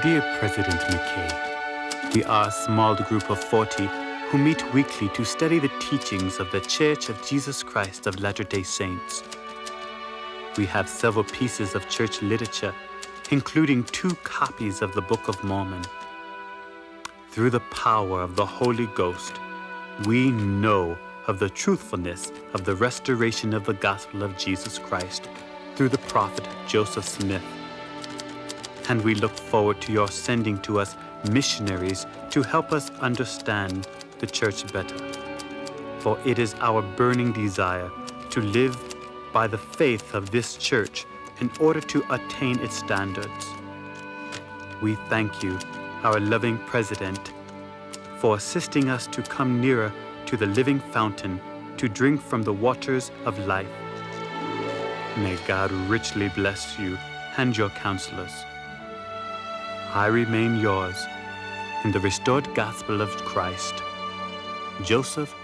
Dear President McKay, we are a small group of 40 who meet weekly to study the teachings of the Church of Jesus Christ of Latter-day Saints. We have several pieces of church literature, including 2 copies of the Book of Mormon. Through the power of the Holy Ghost, we know of the truthfulness of the restoration of the gospel of Jesus Christ through the prophet Joseph Smith. And we look forward to your sending to us missionaries to help us understand the church better. For it is our burning desire to live by the faith of this church in order to attain its standards. We thank you, our loving President, for assisting us to come nearer to the living fountain to drink from the waters of life. May God richly bless you and your counselors. I remain yours in the restored gospel of Christ, Joseph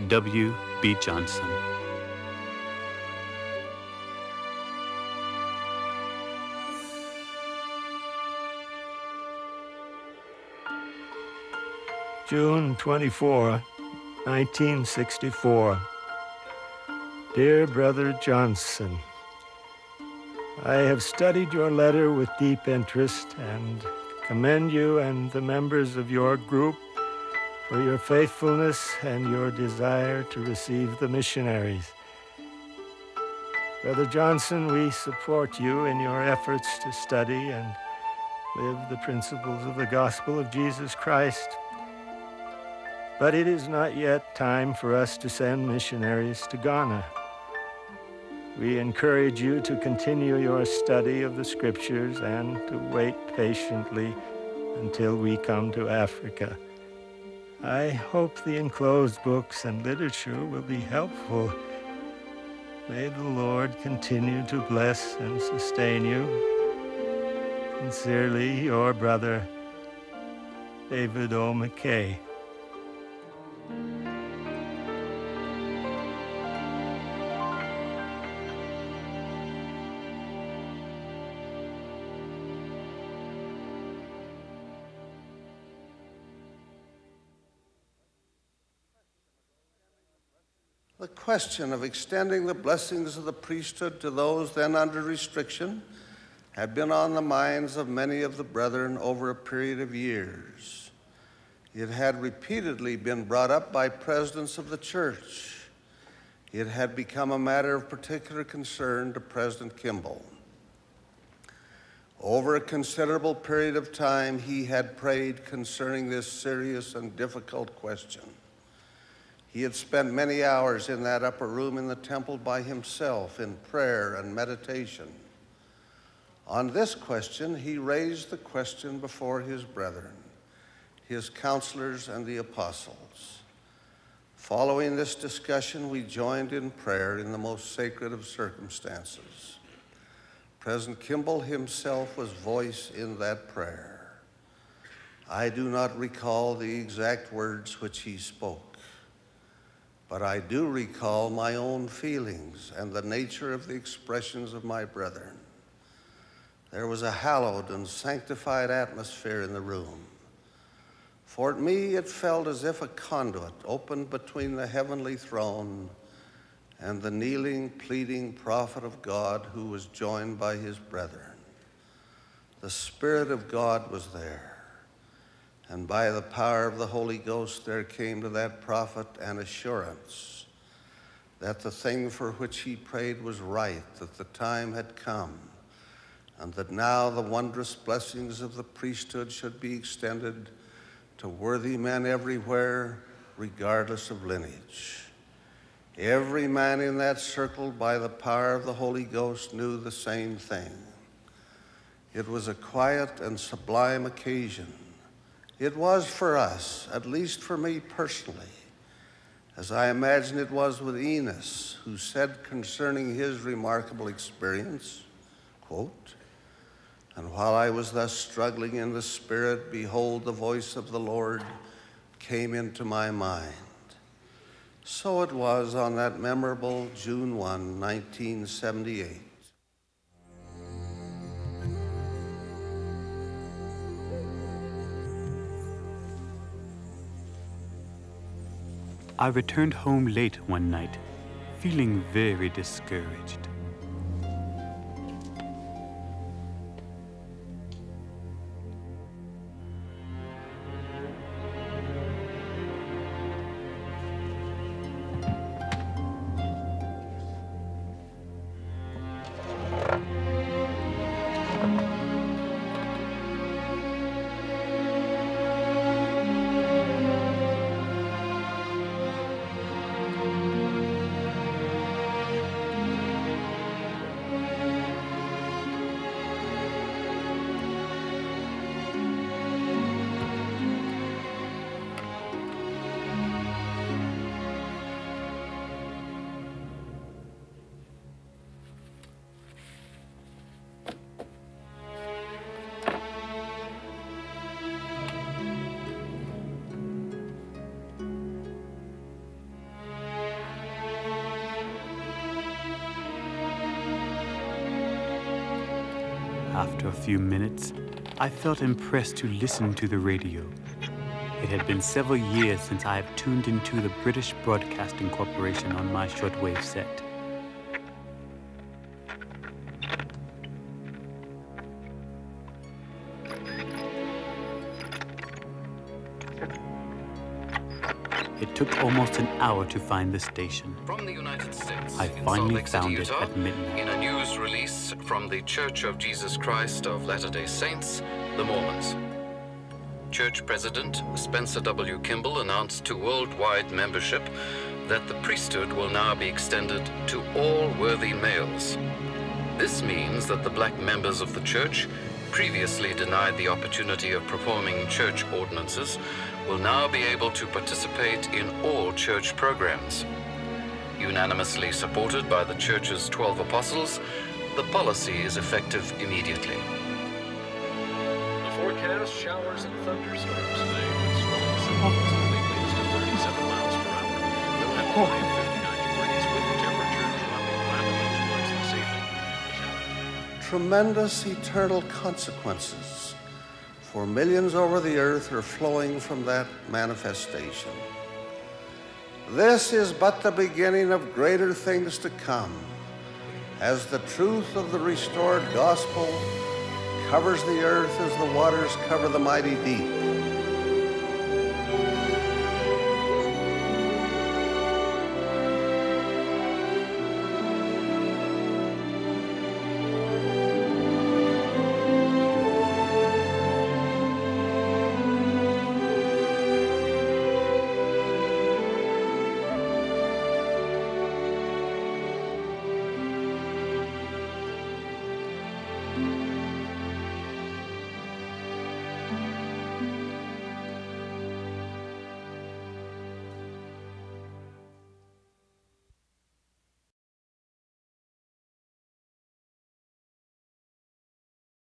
W. B. Johnson. June 24, 1964. Dear Brother Johnson, I have studied your letter with deep interest and commend you and the members of your group for your faithfulness and your desire to receive the missionaries. Brother Johnson, we support you in your efforts to study and live the principles of the gospel of Jesus Christ. But it is not yet time for us to send missionaries to Ghana. We encourage you to continue your study of the scriptures and to wait patiently until we come to Africa. I hope the enclosed books and literature will be helpful. May the Lord continue to bless and sustain you. Sincerely, your brother, David O. McKay. The question of extending the blessings of the priesthood to those then under restriction had been on the minds of many of the brethren over a period of years. It had repeatedly been brought up by presidents of the church. It had become a matter of particular concern to President Kimball. Over a considerable period of time, he had prayed concerning this serious and difficult question. He had spent many hours in that upper room in the temple by himself in prayer and meditation. On this question, he raised the question before his brethren, his counselors, and the apostles. Following this discussion, we joined in prayer in the most sacred of circumstances. President Kimball himself was voice in that prayer. I do not recall the exact words which he spoke, but I do recall my own feelings and the nature of the expressions of my brethren. There was a hallowed and sanctified atmosphere in the room. For me, it felt as if a conduit opened between the heavenly throne and the kneeling, pleading prophet of God who was joined by his brethren. The Spirit of God was there. And by the power of the Holy Ghost, there came to that prophet an assurance that the thing for which he prayed was right, that the time had come, and that now the wondrous blessings of the priesthood should be extended to worthy men everywhere, regardless of lineage. Every man in that circle, by the power of the Holy Ghost, knew the same thing. It was a quiet and sublime occasion. It was for us, at least for me personally, as I imagine it was with Enos, who said concerning his remarkable experience, quote, "And while I was thus struggling in the Spirit, behold, the voice of the Lord came into my mind." So it was on that memorable June 1, 1978. I returned home late one night, feeling very discouraged. After a few minutes, I felt impressed to listen to the radio. It had been several years since I have tuned into the British Broadcasting Corporation on my shortwave set. It took almost an hour to find the station. From the United States, I finally found it at midnight. In a news release from the Church of Jesus Christ of Latter-day Saints, the Mormons. Church President Spencer W. Kimball announced to worldwide membership that the priesthood will now be extended to all worthy males. This means that the black members of the church, previously denied the opportunity of performing church ordinances, will now be able to participate in all church programs. Unanimously supported by the church's 12 apostles, the policy is effective immediately. The forecast: showers and thunderstorms today with strong winds typically to 37 miles per hour. We'll have a high of 59 degrees with temperatures dropping rapidly towards this evening. Tremendous eternal consequences for millions over the earth are flowing from that manifestation. This is but the beginning of greater things to come, as the truth of the restored gospel covers the earth as the waters cover the mighty deep.